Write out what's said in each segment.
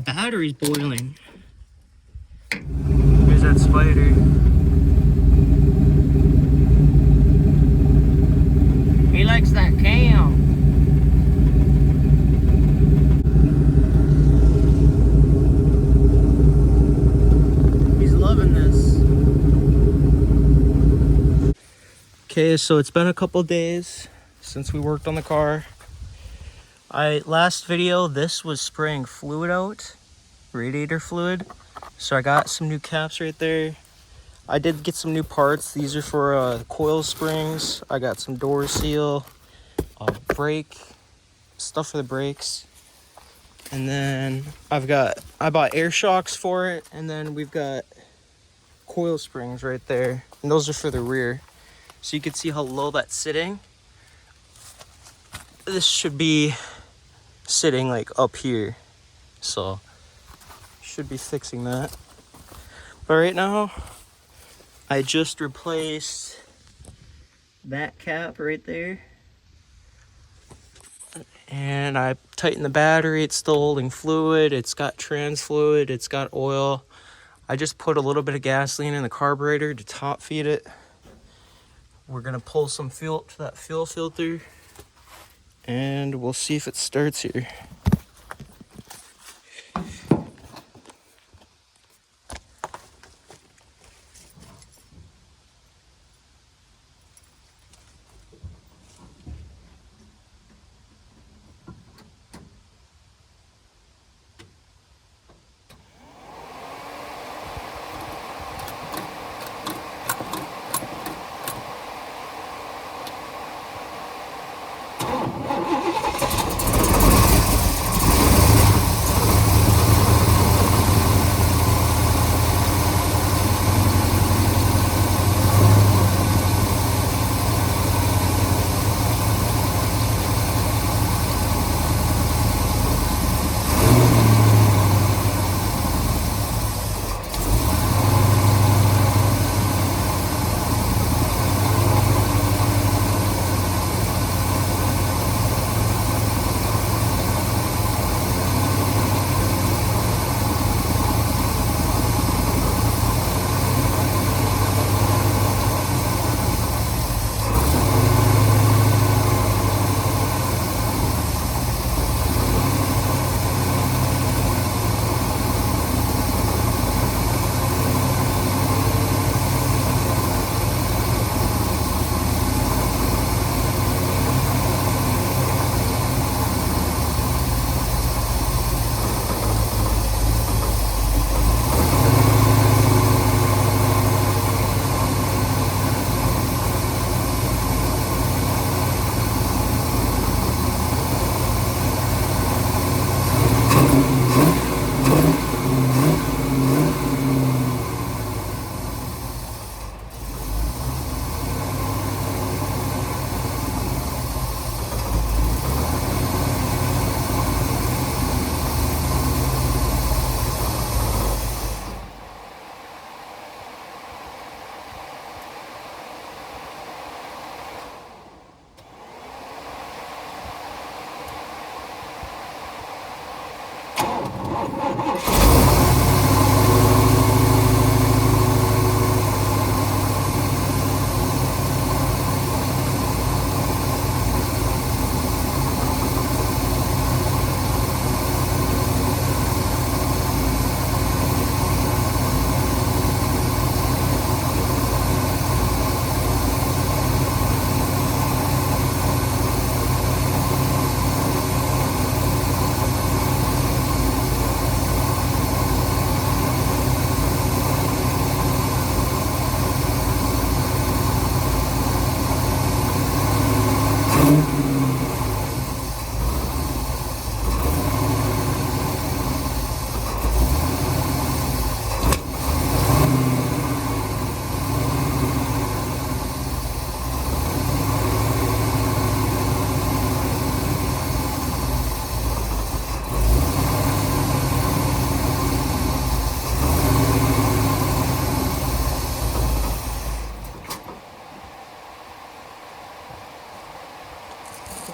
battery's boiling. There's that spider. He likes that cam. He's loving this. Okay, so it's been a couple days since we worked on the car. Last video, this was spraying fluid out, radiator fluid. So I got some new caps right there. I did get some new parts. These are for coil springs. I got some door seal, brake, stuff for the brakes. And then I bought air shocks for it. And then we've got coil springs right there. And those are for the rear. So you can see how low that's sitting. This should be sitting like up here. So should be fixing that. But right now, I just replaced that cap right there. And I tightened the battery. It's still holding fluid. It's got trans fluid. It's got oil. I just put a little bit of gasoline in the carburetor to top feed it. We're gonna pull some fuel to that fuel filter and we'll see if it starts here.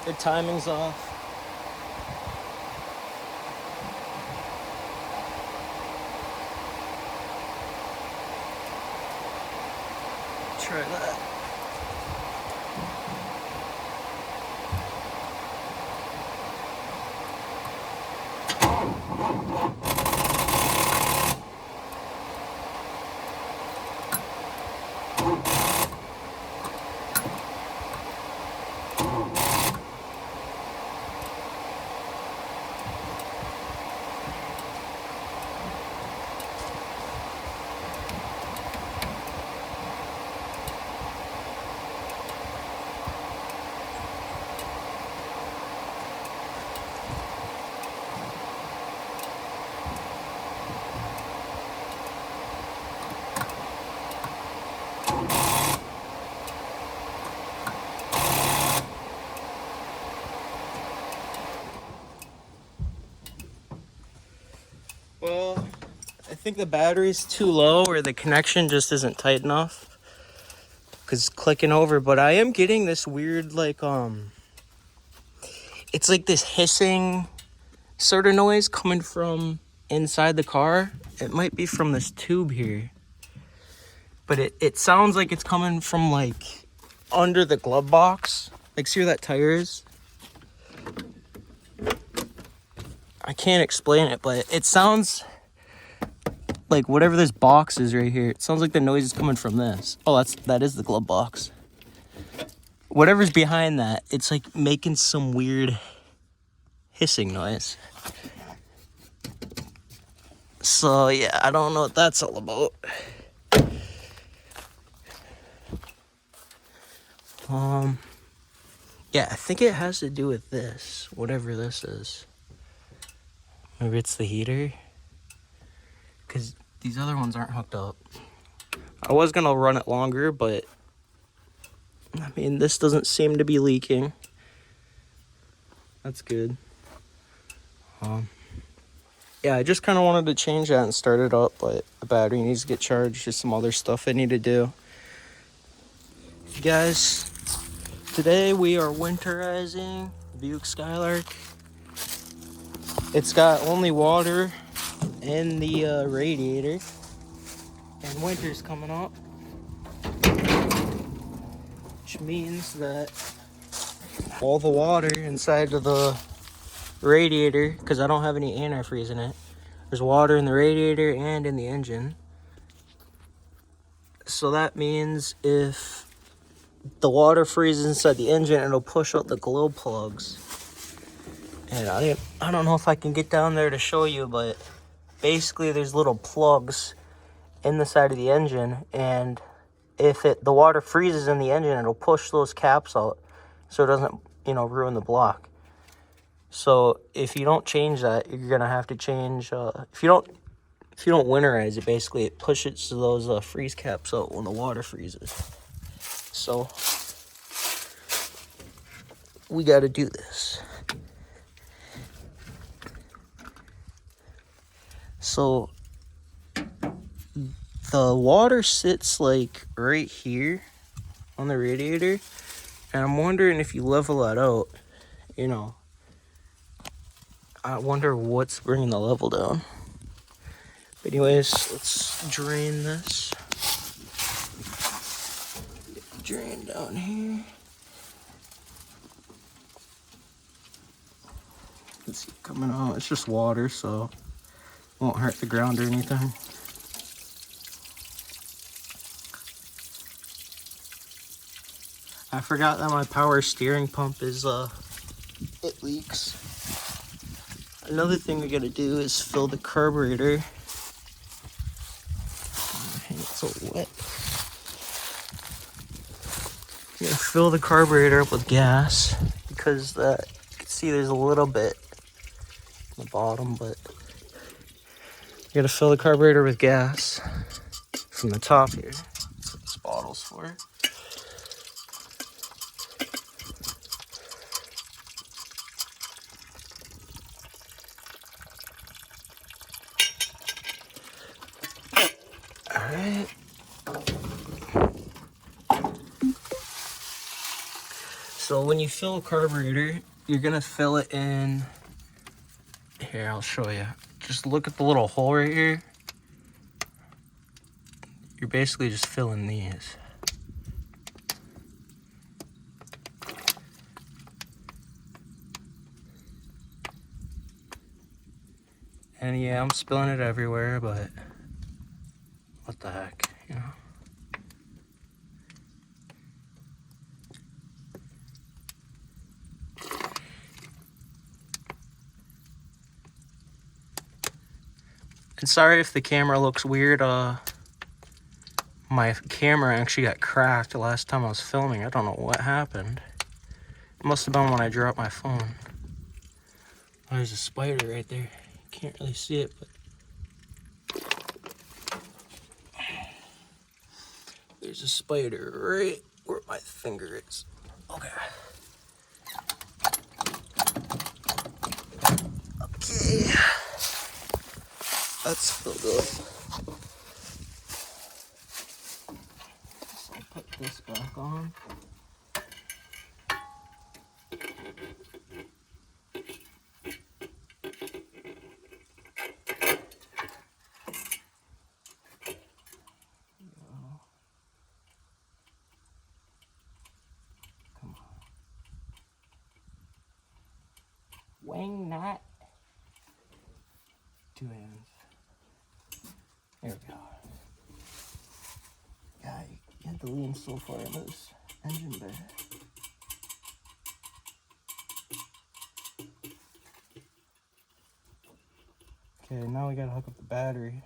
The timing's off. try that. Well, I think the battery's too low or the connection just isn't tight enough. Cause it's clicking over, but I am getting this weird it's like this hissing sort of noise coming from inside the car. It might be from this tube here. But it sounds like it's coming from like under the glove box. Like see where that tire is? I can't explain it, but it sounds like whatever this box is right here. It sounds like the noise is coming from this. Oh, that is the glove box. Whatever's behind that, it's like making some weird hissing noise. So yeah, I don't know what that's all about. Yeah, I think it has to do with this, whatever this is. Maybe it's the heater, because these other ones aren't hooked up. I was gonna run it longer, but I mean, this doesn't seem to be leaking. That's good. Yeah, I just kind of wanted to change that and start it up, but the battery needs to get charged. Just some other stuff I need to do. Guys, today we are winterizing Buick Skylark. It's got only water in the radiator, and winter's coming up, which means that all the water inside of the radiator, because I don't have any antifreeze in it, there's water in the radiator and in the engine. So that means if the water freezes inside the engine, it'll push out the glow plugs. And I don't know if I can get down there to show you, but basically there's little plugs in the side of the engine, and if the water freezes in the engine, it'll push those caps out so it doesn't, ruin the block. So if you don't change that, you're gonna have to change. If you don't winterize it, basically it pushes those freeze caps out when the water freezes. So we got to do this. So the water sits like right here on the radiator, and I'm wondering if you level that out, I wonder what's bringing the level down. But anyways, let's drain this. Drain down here. Let's see, coming out. It's just water, so it won't hurt the ground or anything. I forgot that my power steering pump is it leaks. Another thing we gotta do is fill the carburetor. It's so wet. You gotta fill the carburetor up with gas, because you can see there's a little bit on the bottom, but you gotta fill the carburetor with gas from the top here. That's what this bottle's for. Alright. So when you fill a carburetor, you're gonna fill it in. Here, I'll show you. Just look at the little hole right here. You're basically just filling these. And yeah, I'm spilling it everywhere, but what the heck, you know? And sorry if the camera looks weird. My camera actually got cracked the last time I was filming. I don't know what happened. It must have been when I dropped my phone. Oh, there's a spider right there. Can't really see it, but there's a spider right where my finger is. Okay. Okay. That's still good. So I'll put this back on. Come on. Wing nut. 2 hands. There we go. Yeah, you had to lean so far in this engine bay. Okay, now we gotta hook up the battery.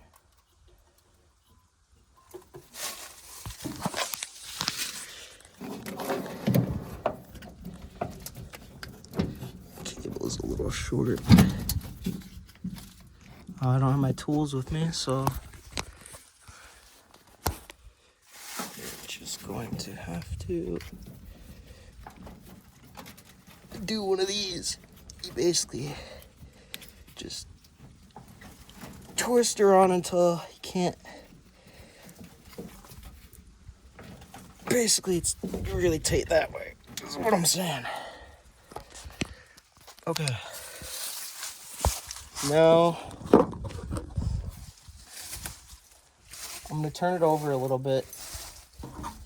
Cable is a little short. I don't have my tools with me, so we're just going to have to do one of these. You basically just twist her on until you can't. Basically, it's really tight that way. That's what I'm saying. Okay. Now, I'm gonna turn it over a little bit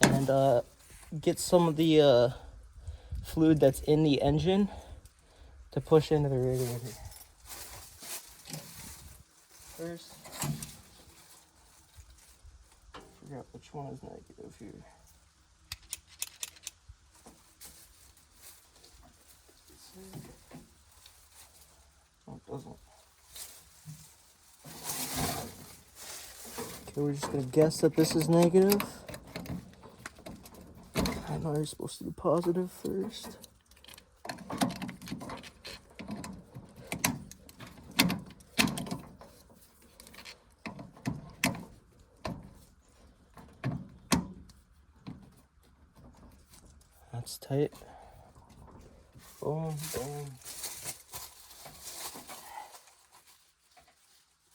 and get some of the fluid that's in the engine to push into the radiator. First, figure out which one is negative here. Oh, it doesn't. Okay, we're just gonna guess that this is negative. I know you're supposed to do positive first. That's tight. Boom, boom.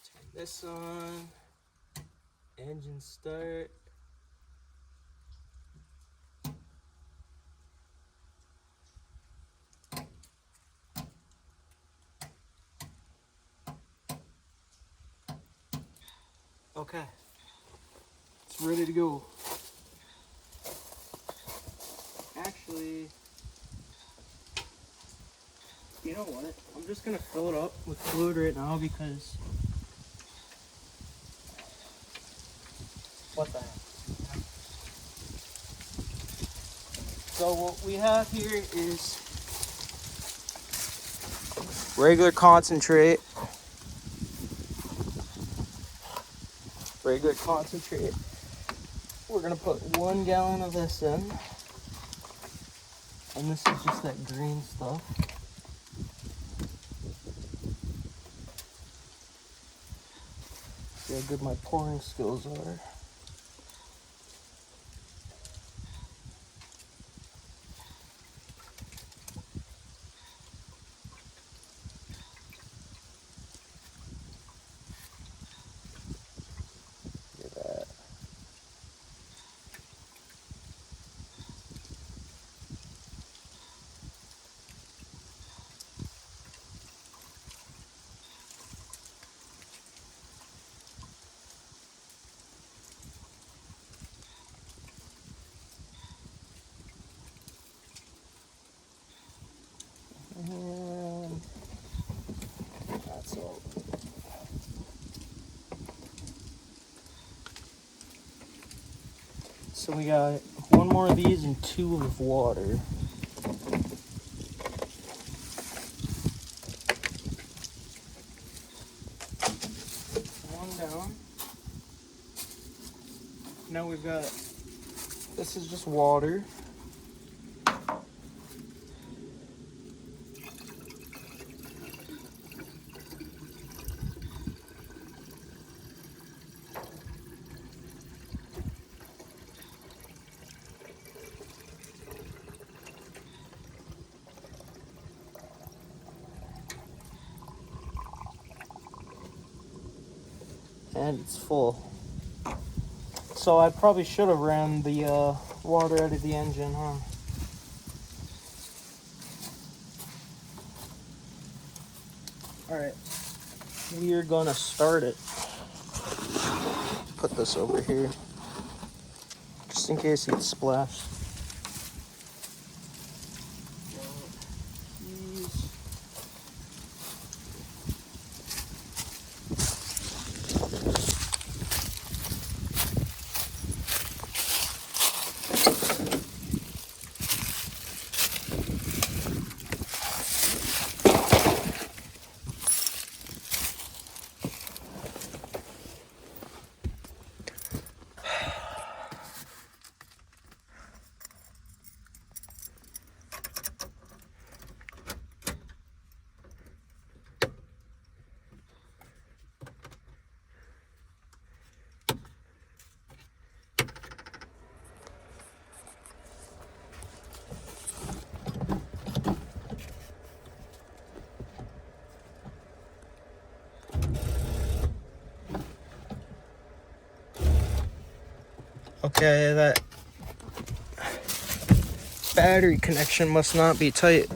Turn this on. Engine start. Okay. It's ready to go. Actually, you know what? I'm just gonna fill it up with fluid right now because what the heck? So what we have here is regular concentrate. Regular concentrate. We're gonna put 1 gallon of this in. And this is just that green stuff. See how good my pouring skills are. Look at that. So we got one more of these and 2 of water. One down. Now we've got, this is just water. And it's full. So I probably should have ran the water out of the engine, huh? Alright, we are gonna start it. Put this over here, just in case it splashed. Okay, that battery connection must not be tight.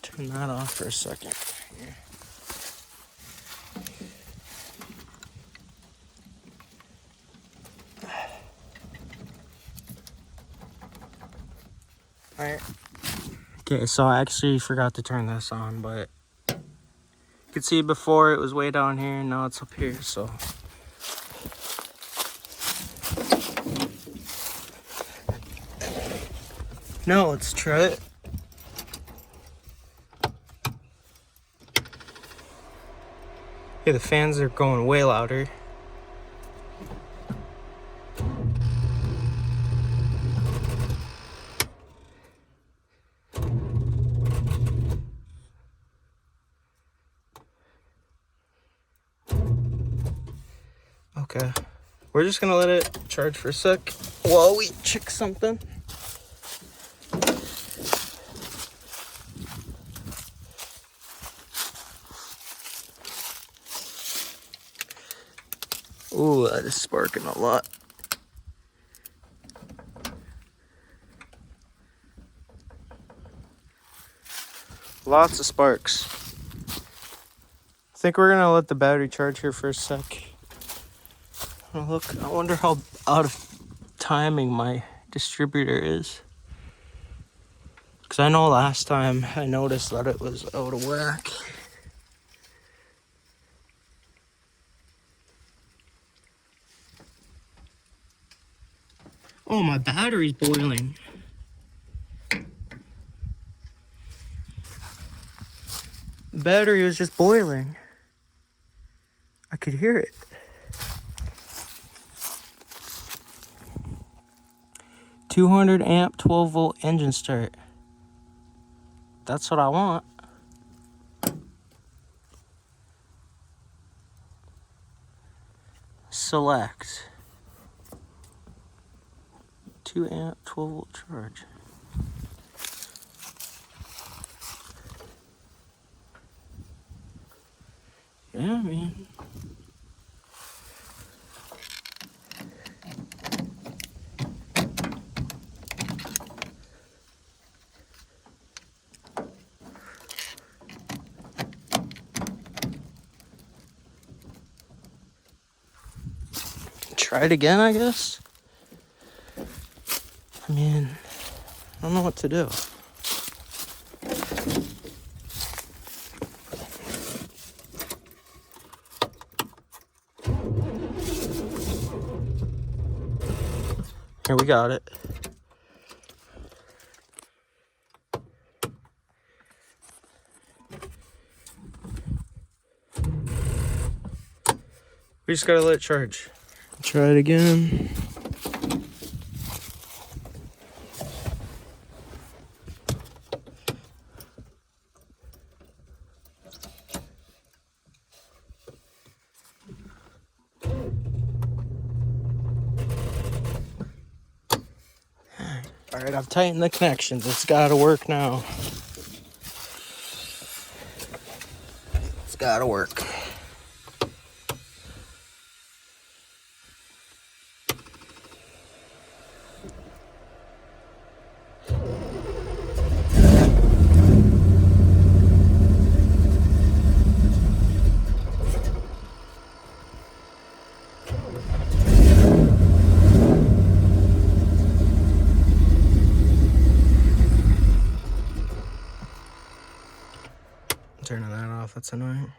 Turn that off for a second. Alright. Okay, so I actually forgot to turn this on, but you could see before it was way down here and now it's up here, so. Now let's try it. Yeah, the fans are going way louder. Okay, we're just gonna let it charge for a sec while we check something. Ooh, that is sparking a lot. Lots of sparks. I think we're gonna let the battery charge here for a sec. Oh, look, I wonder how out of timing my distributor is. Because I know last time I noticed that it was out of whack. Oh, my battery's boiling. The battery was just boiling. I could hear it. $200 amp, 12 volt engine start. That's what I want. Select. 2 amp, 12 volt charge. Yeah, man. Try it again, I guess. I mean, I don't know what to do. Here, we got it. We just gotta let it charge. Try it again. All right, I've tightened the connections. It's gotta work now. It's gotta work. Turning that off, that's annoying.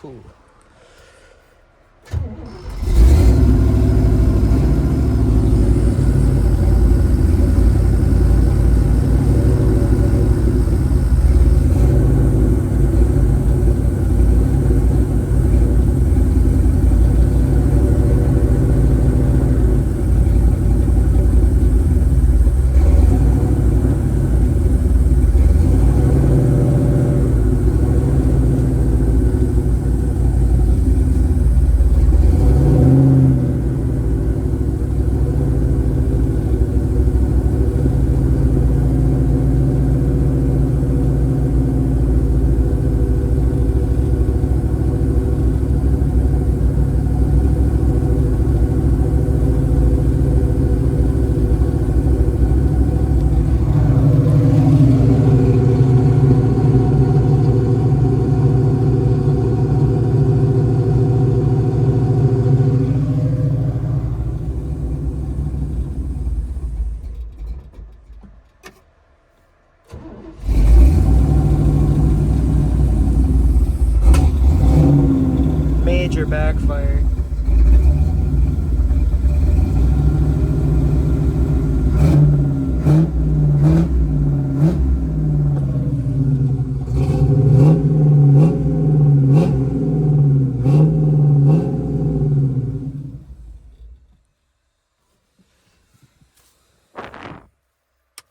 Ooh. Major backfire.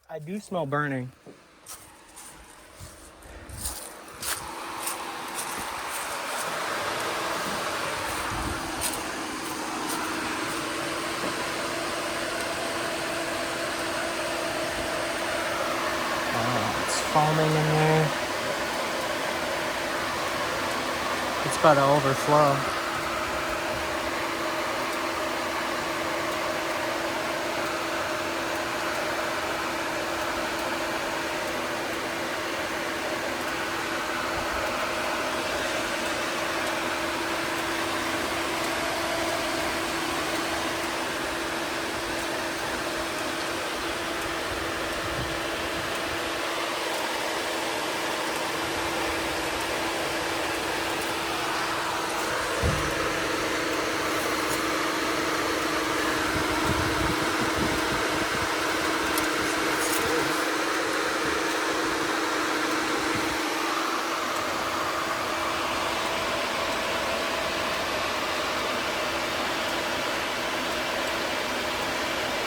I do smell burning. Foaming in there. It's about to overflow.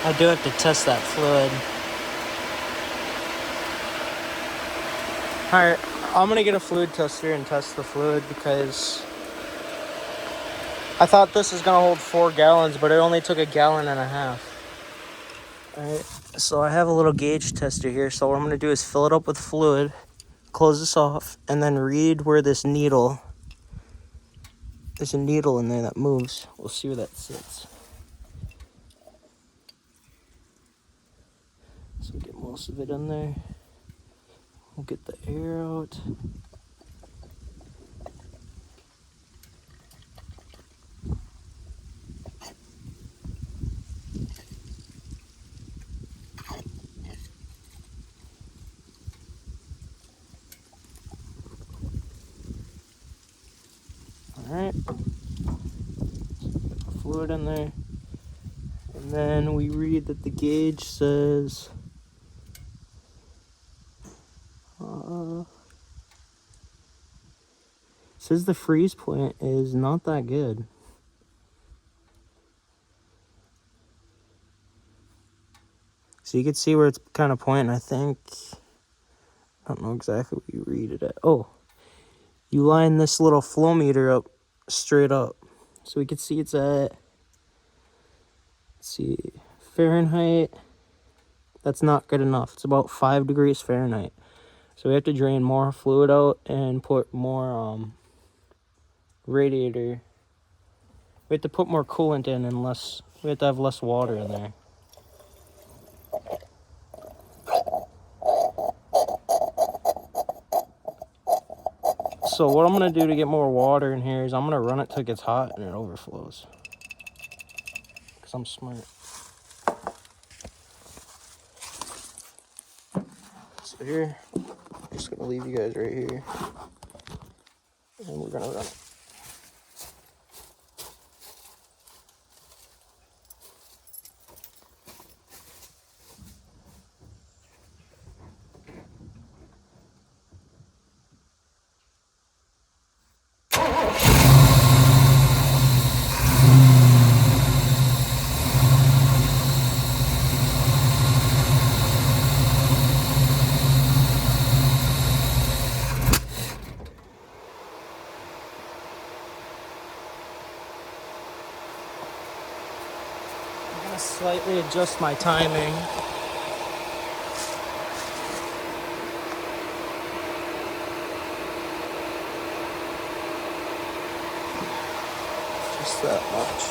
I do have to test that fluid. Alright, I'm gonna get a fluid tester and test the fluid because I thought this was gonna hold 4 gallons, but it only took 1.5 gallons. Alright, so I have a little gauge tester here. So what I'm gonna do is fill it up with fluid, close this off, and then read where this needle, there's a needle in there that moves. We'll see where that sits. So we'll get most of it in there. We'll get the air out. Alright. Put the fluid in there. And then we read that the gauge says says the freeze point is not that good. So you can see where it's kind of pointing. I think, I don't know exactly what you read it at. Oh, you line this little flow meter up straight up. So we can see it's at, let's see, Fahrenheit. That's not good enough. It's about 5 degrees Fahrenheit. So we have to drain more fluid out and put more radiator. We have to put more coolant in and less, we have to have less water in there. So what I'm gonna do to get more water in here is I'm gonna run it till it gets hot and it overflows. Cause I'm smart. So here, I'm just gonna leave you guys right here. And we're gonna run it. Slightly adjust my timing. Just that much.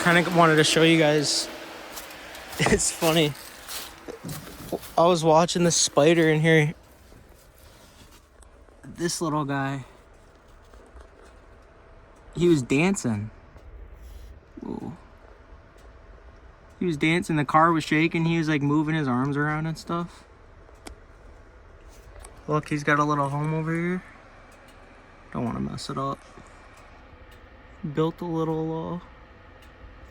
kind of wanted to show you guys. It's funny. I was watching this spider in here. This little guy. He was dancing. Whoa. He was dancing. The car was shaking. He was like moving his arms around and stuff. Look, he's got a little home over here. Don't want to mess it up. Built a little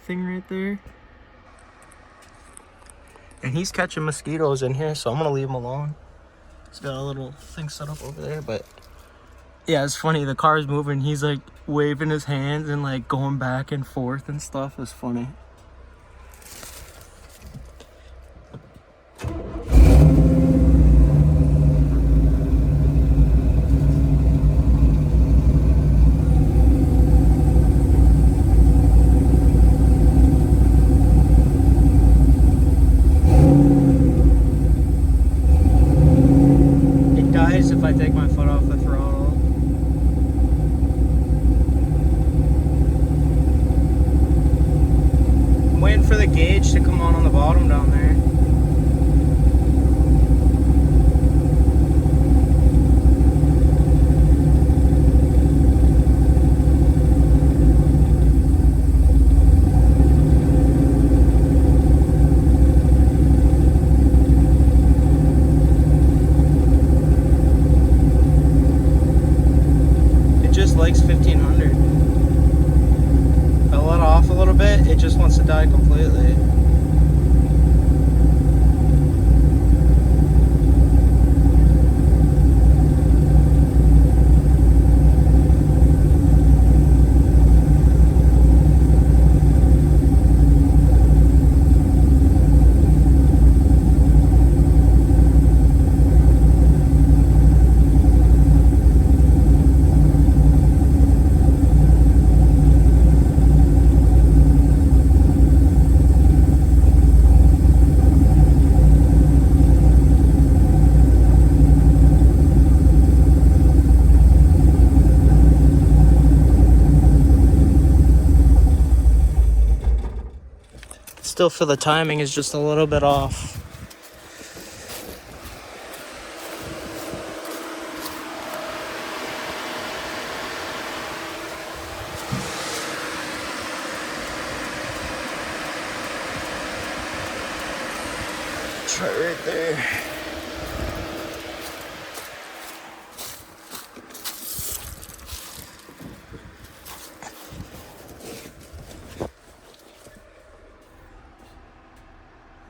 thing right there. And he's catching mosquitoes in here, so I'm gonna leave him alone. He's got a little thing set up over there, but yeah, it's funny. The car's moving. He's like waving his hands and like going back and forth and stuff. It's funny. If I take my foot off the throttle. I'm waiting for the gauge to come on the bottom down there. Likes 1500. If I let off a little bit, it just wants to die completely. Still feel the timing is just a little bit off. Try right there.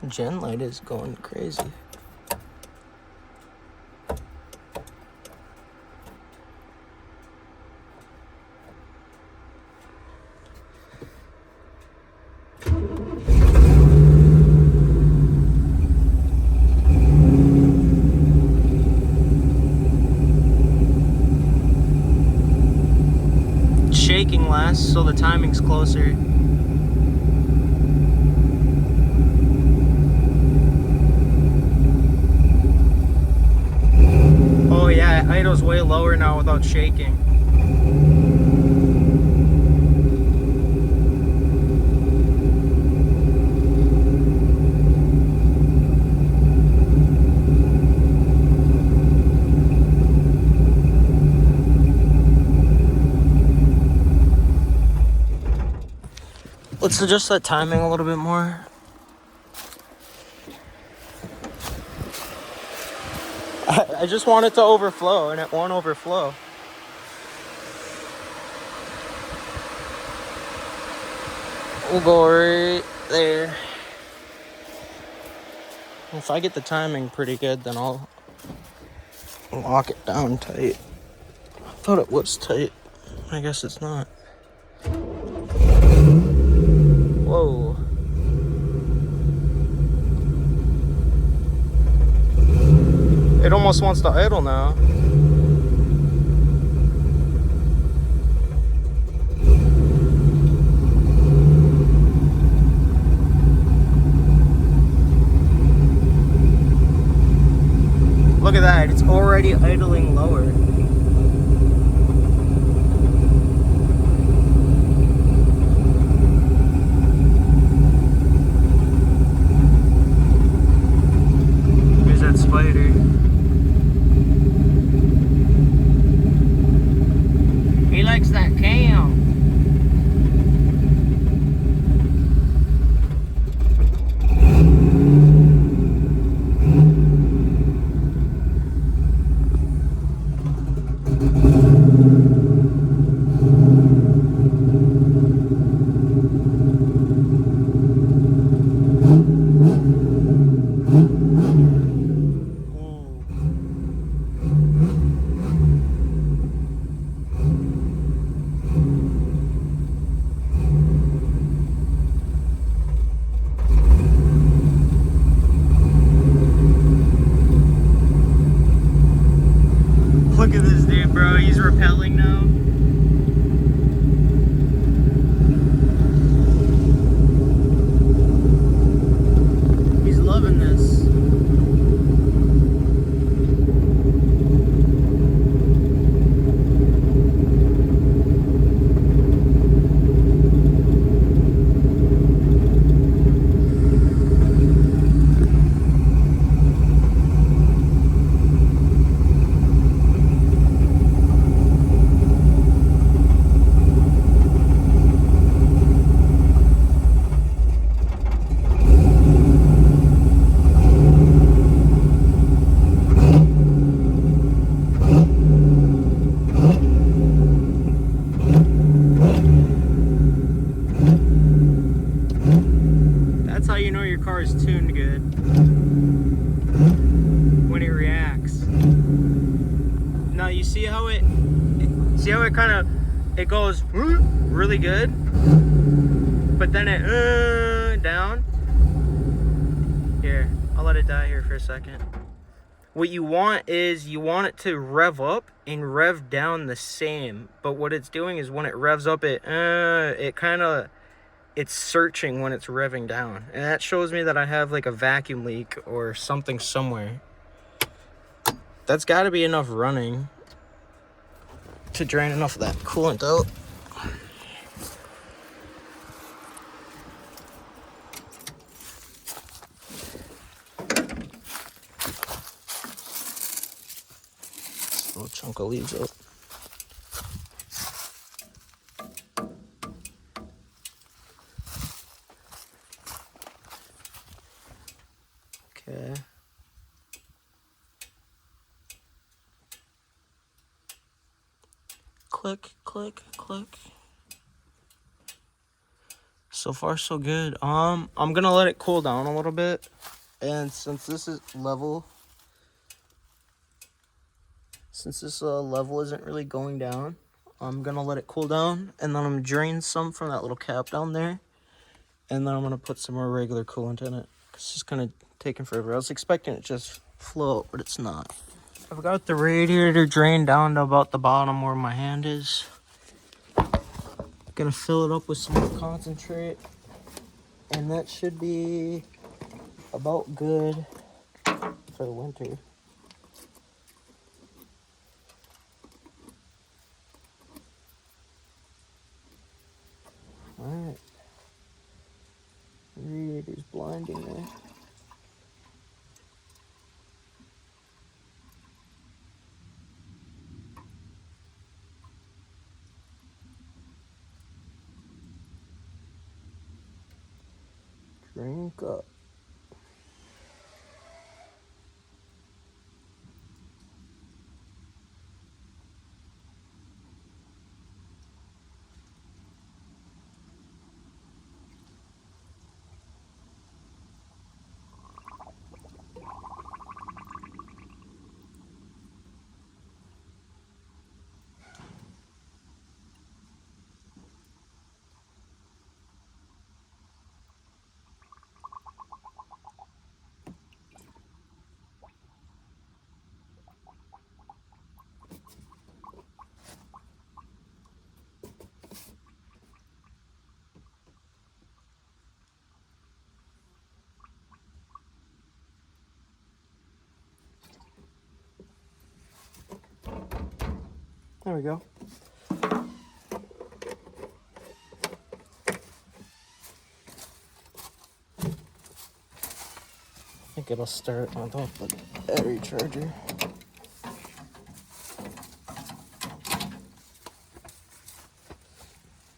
Gen light is going crazy. It's shaking less, so the timing's closer. Oh yeah, idle's way lower now without shaking. Let's adjust that timing a little bit more. I just want it to overflow, and it won't overflow. We'll go right there. If I get the timing pretty good, then I'll lock it down tight. I thought it was tight. I guess it's not. Whoa. It almost wants to idle now. Look at that, it's already idling lower. That's how you know your car is tuned good. When it reacts. Now you see how it kind of, it goes really good, but then it down. Here, I'll let it die here for a second. What you want is you want it to rev up and rev down the same, but what it's doing is when it revs up, it's searching when it's revving down, and that shows me that I have like a vacuum leak or something somewhere. That's got to be enough running to drain enough of that coolant out. Little chunk of leaves out. Okay. Click, click, click. So far, so good. I'm gonna let it cool down a little bit, and since this is level, level isn't really going down, I'm gonna let it cool down, and then I'm gonna drain some from that little cap down there, and then I'm gonna put some more regular coolant in it. It's just kind of taking forever. I was expecting it to just float, but it's not. I've got the radiator drained down to about the bottom where my hand is. Gonna fill it up with some more concentrate, and that should be about good for the winter. Alright. Radiator's blinding there. Drink up. There we go. I think it'll start on top of the battery charger.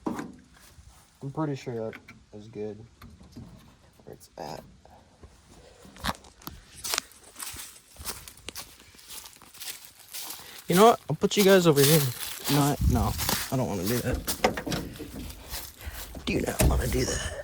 I'm pretty sure that is good where it's at. You know what? I'll put you guys over here. No, I don't want to do that. Do not want to do that.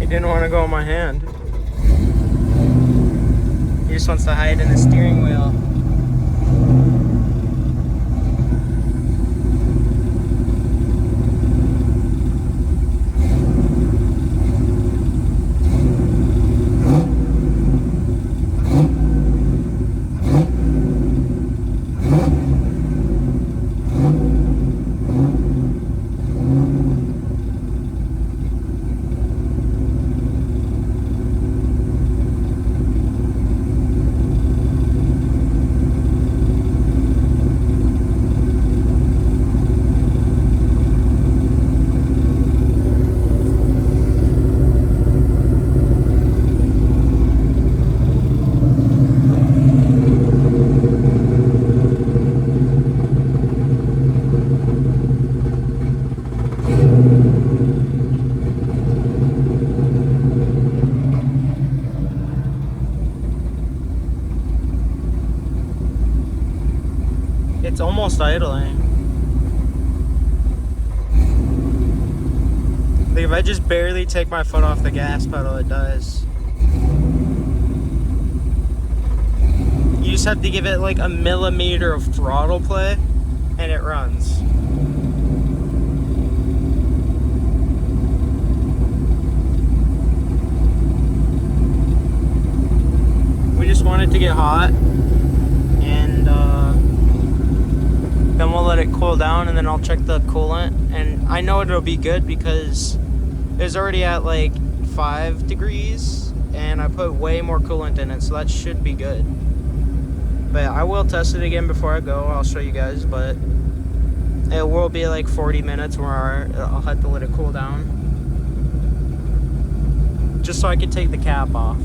Didn't want to go on my hand. He just wants to hide in the steering wheel. almost idling. Like if I just barely take my foot off the gas pedal, it does. You just have to give it like a millimeter of throttle play and it runs. We just want it to get hot, and then we'll let it cool down, and then I'll check the coolant. And I know it'll be good because it's already at like 5 degrees and I put way more coolant in it, so that should be good. But I will test it again before I go. I'll show you guys, but it will be like 40 minutes where I'll have to let it cool down, just so I can take the cap off.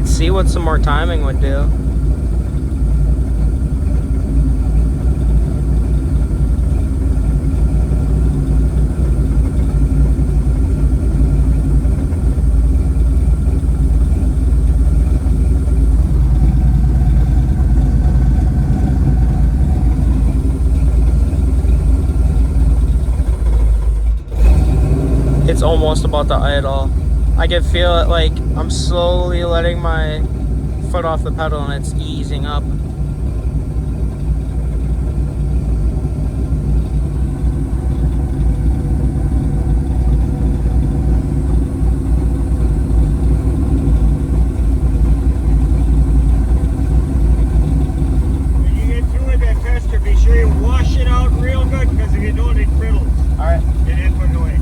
See what some more timing would do. It's almost about to idle. I can feel it, like I'm slowly letting my foot off the pedal and it's easing up. When you get through with that tester, be sure you wash it out real good, because if you don't, it frittles. Alright. It is put away.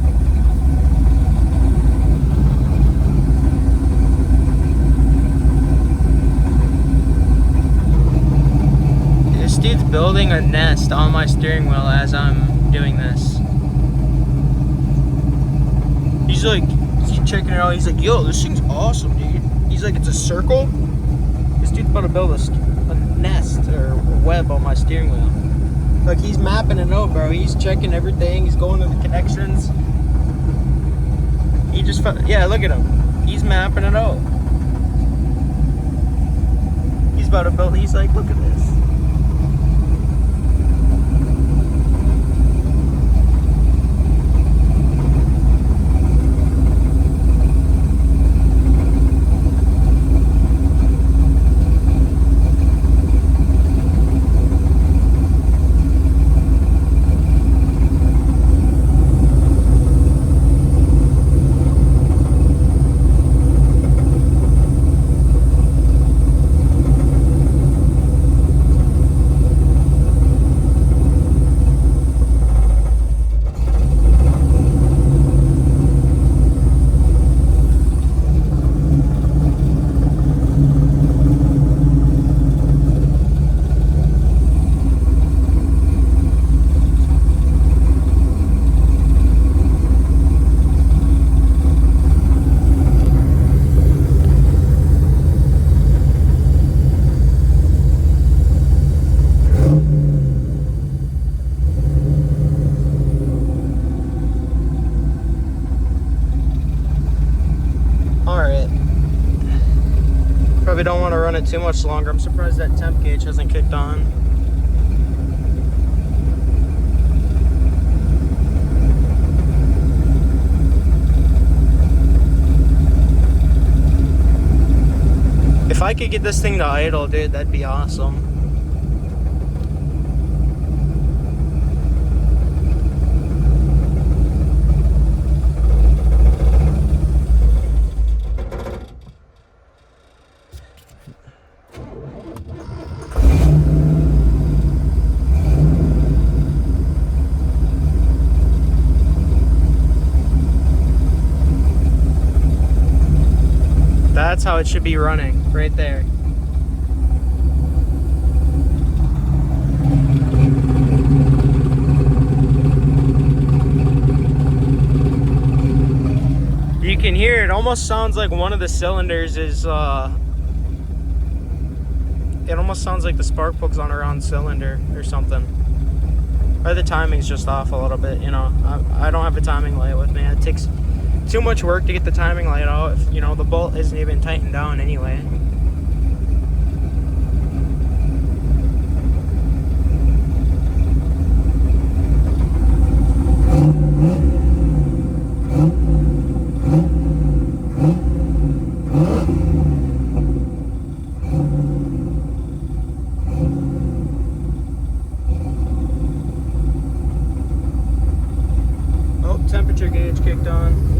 This dude's building a nest on my steering wheel as I'm doing this. He's checking it out. He's like, yo, this thing's awesome, dude. He's like, it's a circle. This dude's about to build a nest or web on my steering wheel. Like, he's mapping it out, bro. He's checking everything. He's going to the connections. He just, yeah, look at him. He's mapping it out. He's about to build, he's like, look at this. Probably don't want to run it too much longer. I'm surprised that temp gauge hasn't kicked on. If I could get this thing to idle, dude, that'd be awesome. That's how it should be running, right there. You can hear it almost sounds like one of the cylinders is it almost sounds like the spark plug's on a round cylinder or something. Or the timing's just off a little bit, you know. I don't have a timing light with me. It takes too much work to get the timing light out if, you know, the bolt isn't even tightened down anyway. Oh, temperature gauge kicked on.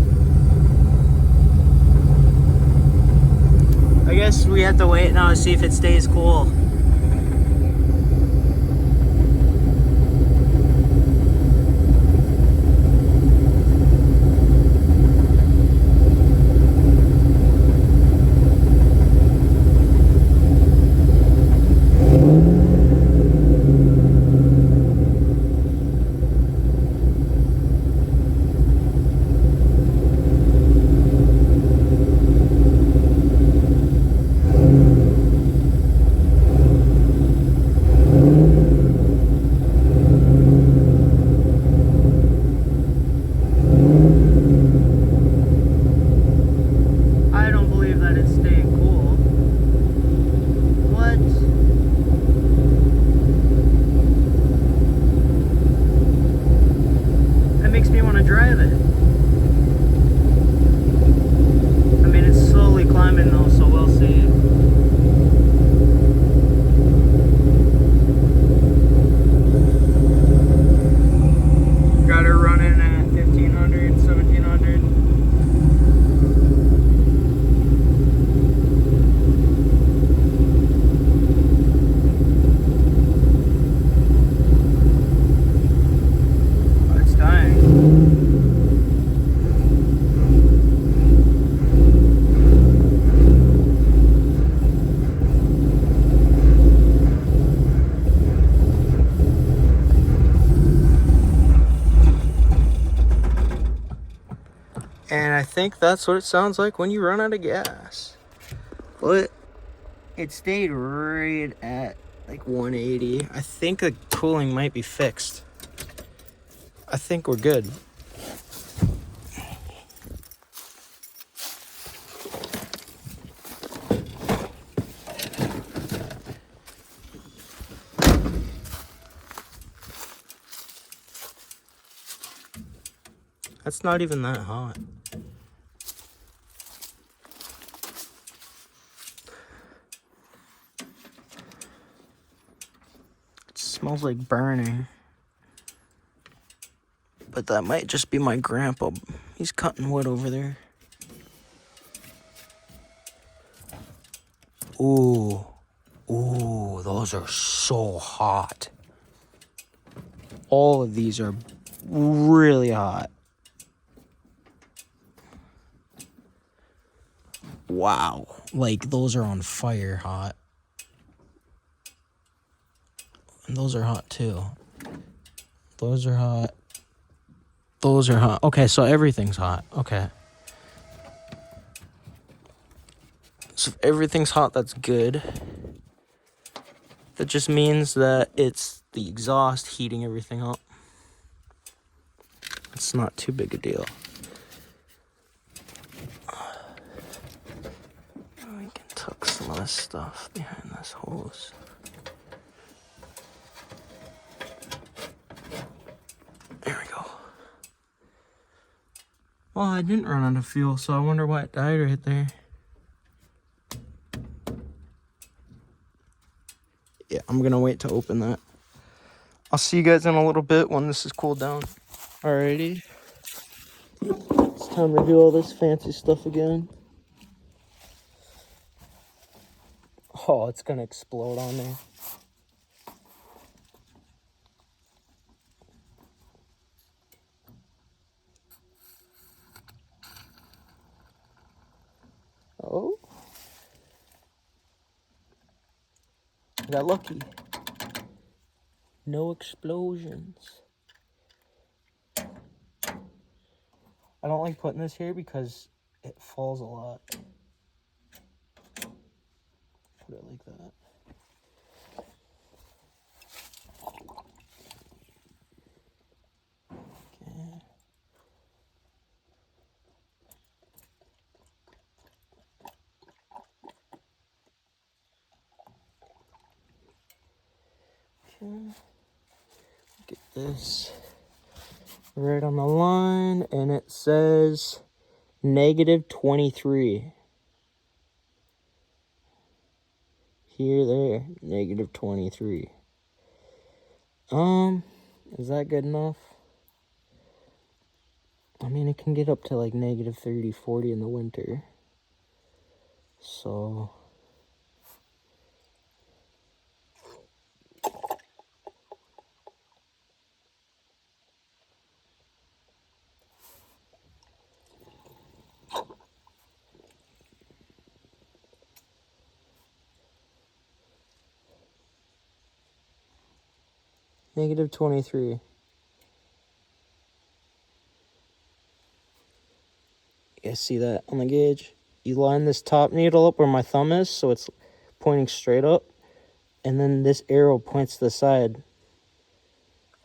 I guess we have to wait now to see if it stays cool. I don't believe that it's staying cool. What? That makes me want to drive it. I mean, it's slowly climbing though, so we'll see. Got her running at 1500, 1700. Oh, it's dying. And I think that's what it sounds like when you run out of gas. But it stayed right at like 180. I think the cooling might be fixed. I think we're good. That's not even that hot. It smells like burning. But that might just be my grandpa. He's cutting wood over there. Ooh. Ooh, those are so hot. All of these are really hot. Wow. Like, those are on fire hot. And those are hot too. Those are hot. Those are hot. Okay, so everything's hot. Okay. So if everything's hot, that's good. That just means that it's the exhaust heating everything up. It's not too big a deal. We can tuck some of this stuff behind this hose. There we go. Well, I didn't run out of fuel, so I wonder why it died right there. Yeah, I'm gonna wait to open that. I'll see you guys in a little bit when this is cooled down. Alrighty. It's time to do all this fancy stuff again. Oh, it's gonna explode on there. Oh. I got lucky. No explosions. I don't like putting this here because it falls a lot. Put it like that. Okay. Look at this. Right on the line, and it says -23. Here, there, -23. Is that good enough? I mean, it can get up to like -30, 40 in the winter. So -23. You guys see that on the gauge? You line this top needle up where my thumb is, so it's pointing straight up. And then this arrow points to the side.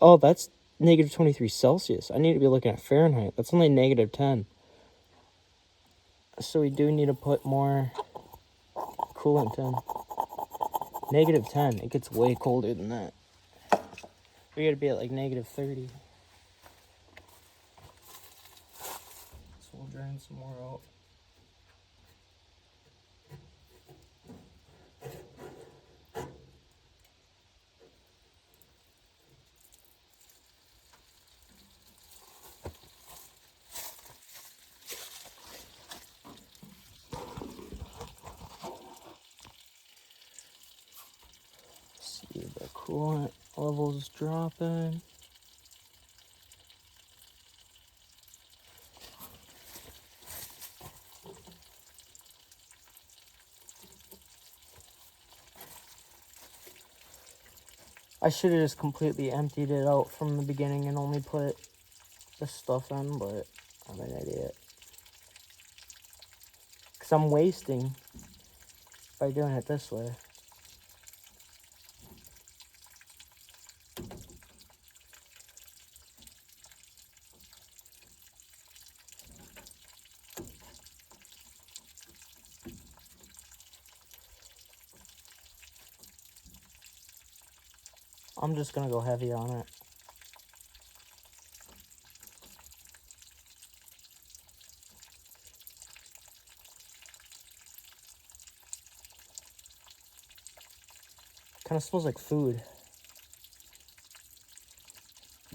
Oh, that's -23 Celsius. I need to be looking at Fahrenheit. That's only -10. So we do need to put more coolant in. -10. It gets way colder than that. We gotta be at like -30. So we'll drain some more out. See the coolant levels dropping. I should have just completely emptied it out from the beginning and only put this stuff in, but I'm an idiot. Because I'm wasting by doing it this way. I'm just gonna go heavy on it. Kind of smells like food.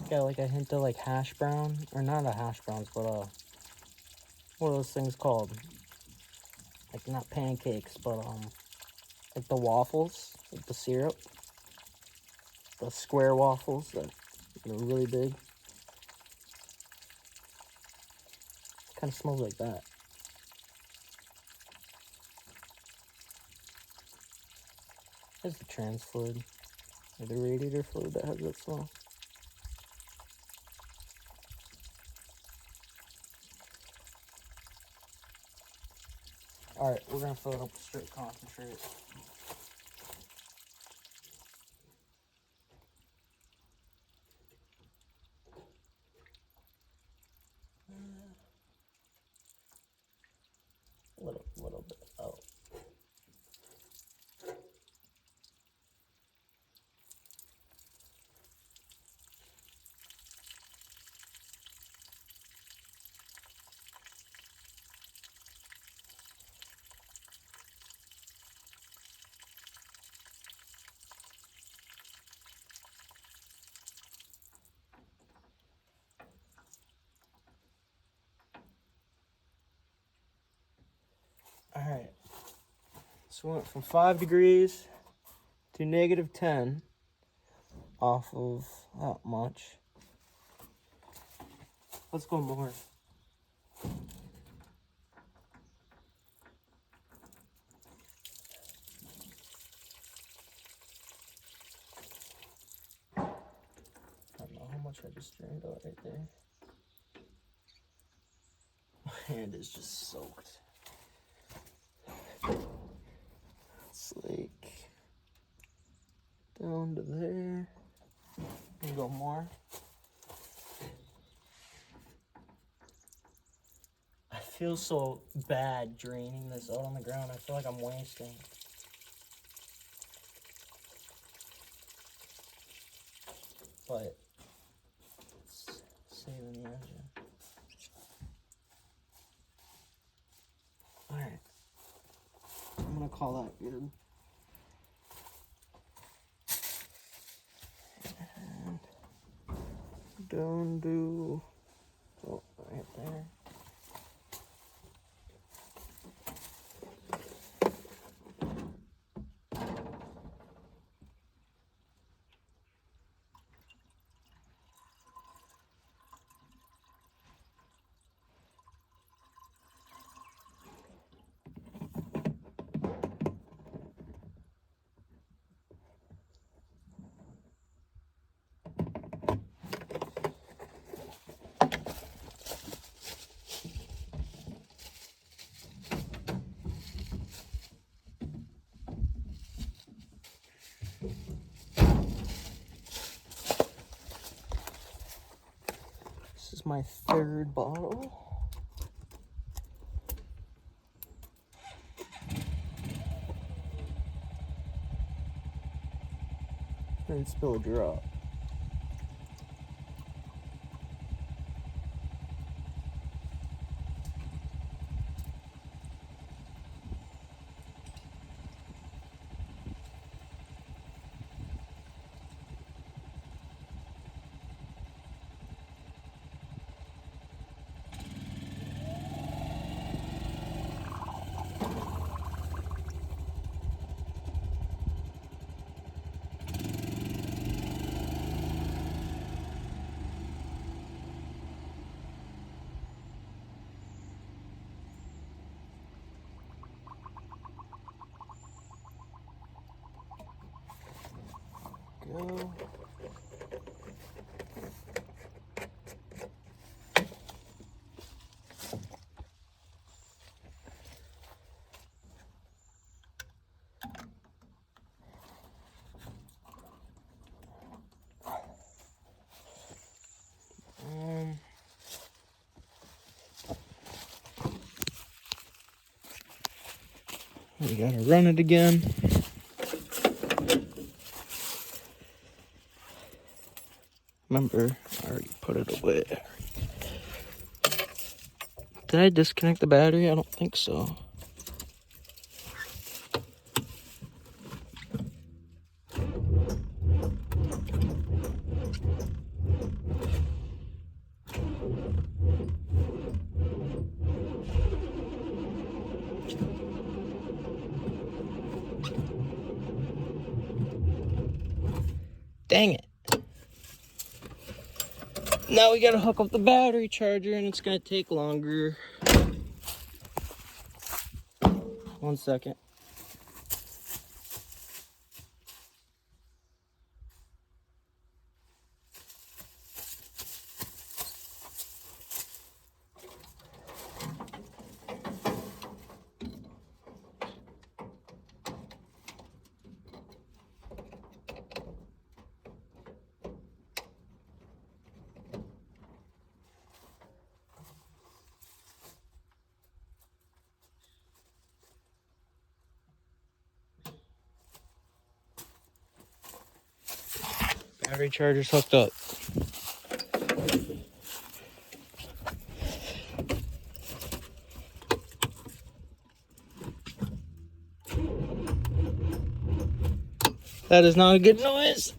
Got like a hint of like hash brown, or not a hash browns, but what are those things called? Like not pancakes, but like the waffles, like the syrup, the square waffles that are really big. Kind of smells like that. There's the trans fluid, or the radiator fluid that has that smell. Alright, we're gonna fill it up with straight concentrate. Little bit out. Alright, so we went from 5 degrees to -10 off of that much. Let's go more. I don't know how much I just drained out right there. My hand is just soaked. It's like down to there. And go more. I feel so bad draining this out on the ground. I feel like I'm wasting. but it's saving the engine. Alright. I'm gonna call that good. And don't do, oh, right there. This is my third bottle. Didn't spill a drop. Go. We gotta run it again. Remember, I already put it away. Did I disconnect the battery? I don't think so. Dang it. Now we gotta hook up the battery charger and it's gonna take longer. 1 second. Battery charger's hooked up. That is not a good noise.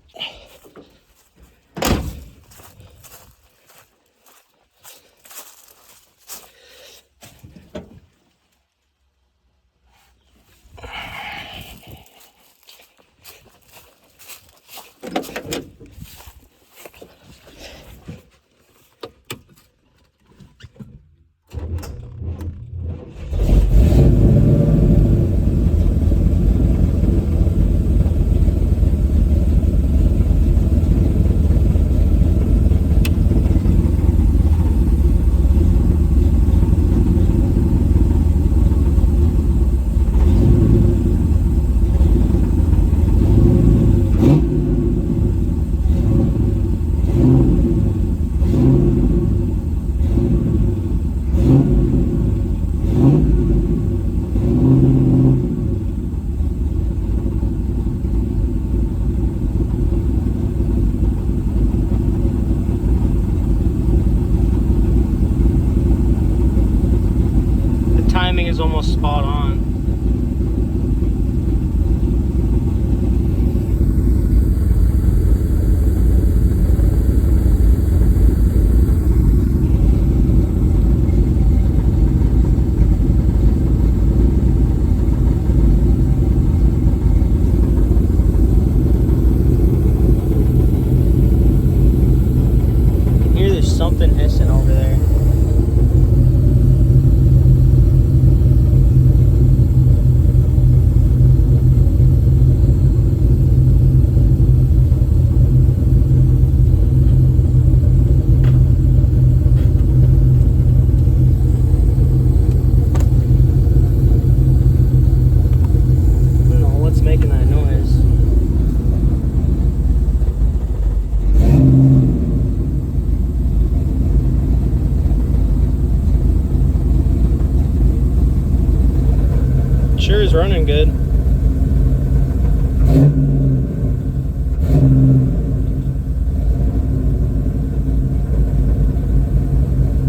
good.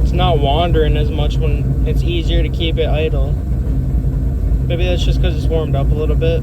It's not wandering as much when it's easier to keep it idle. Maybe that's just because it's warmed up a little bit.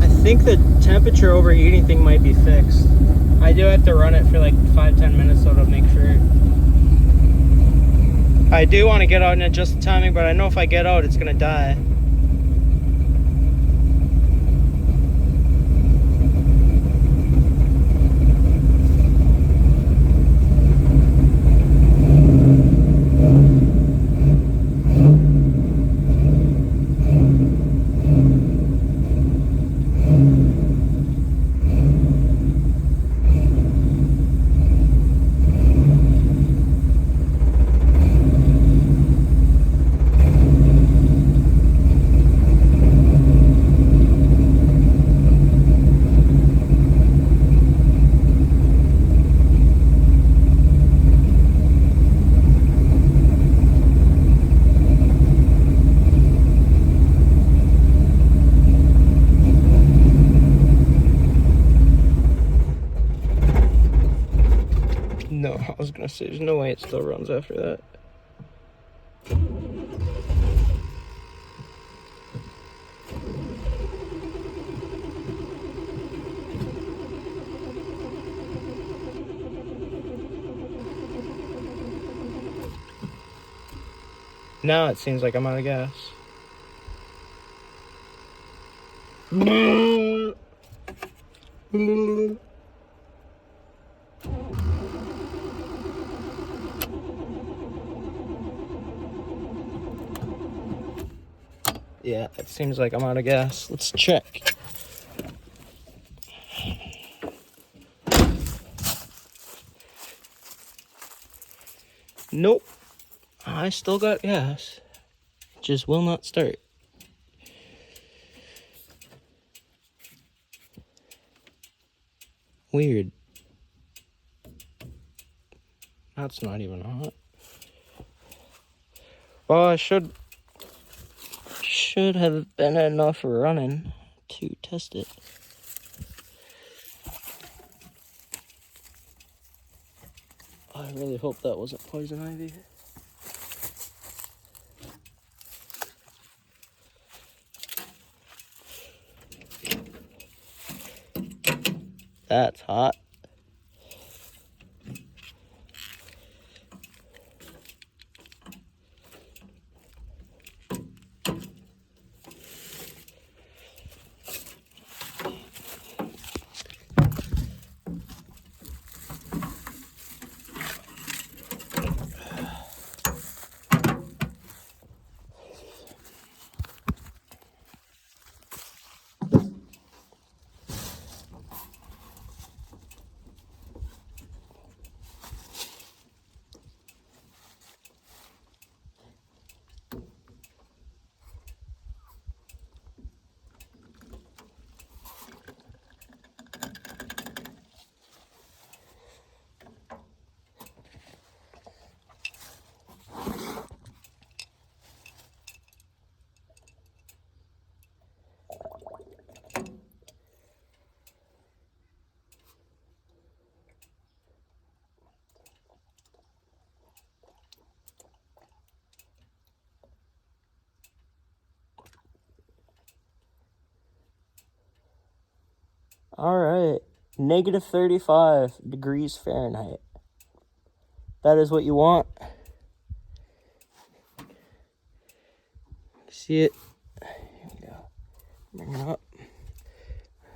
I think the temperature overheating thing might be fixed. I do have to run it for like 5-10 minutes so to make sure. I do want to get out and adjust the timing, but I know if I get out it's gonna die. No, I was gonna say, there's no way it still runs after that. Now it seems like I'm out of gas. Yeah, it seems like I'm out of gas. Let's check. Nope. I still got gas. It just will not start. Weird. That's not even hot. Well, I should have been enough running to test it. I really hope that wasn't poison ivy. That's hot. All right, negative 35 degrees Fahrenheit. That is what you want. See it? Here we go. Bring it up.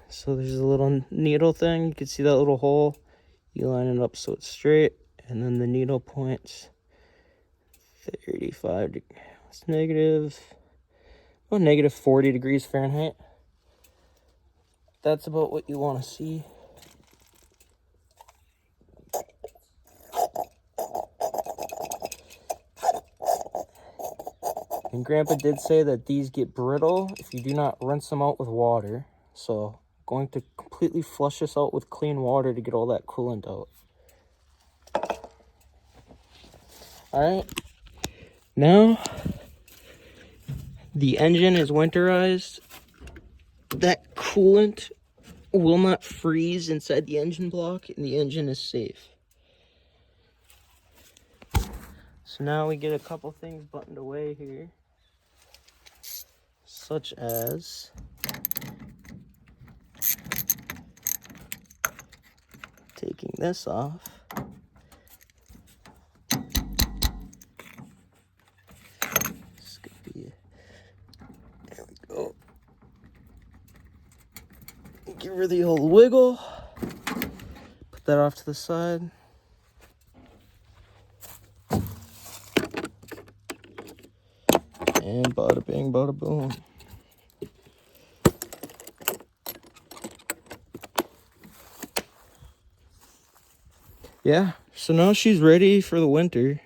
So there's a little needle thing. You can see that little hole. You line it up so it's straight, and then the needle points 35 degrees. It's negative, oh, negative 40 degrees Fahrenheit. That's about what you want to see. And Grandpa did say that these get brittle if you do not rinse them out with water. So I'm going to completely flush this out with clean water to get all that coolant out. Alright, now the engine is winterized. That coolant will not freeze inside the engine block, and the engine is safe. So now we get a couple things buttoned away here, such as taking this off. This could be, there we go. Give her the old wiggle. Put that off to the side. And bada bing, bada boom. Yeah, so now she's ready for the winter.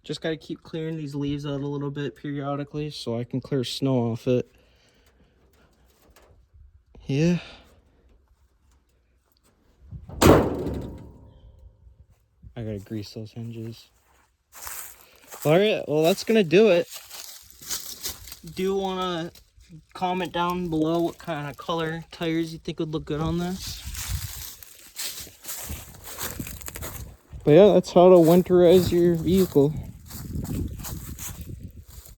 Just got to keep clearing these leaves out a little bit periodically so I can clear snow off it. Yeah. I gotta grease those hinges. Alright, well that's gonna do it. Do wanna comment down below what kind of color tires you think would look good on this. But yeah, that's how to winterize your vehicle.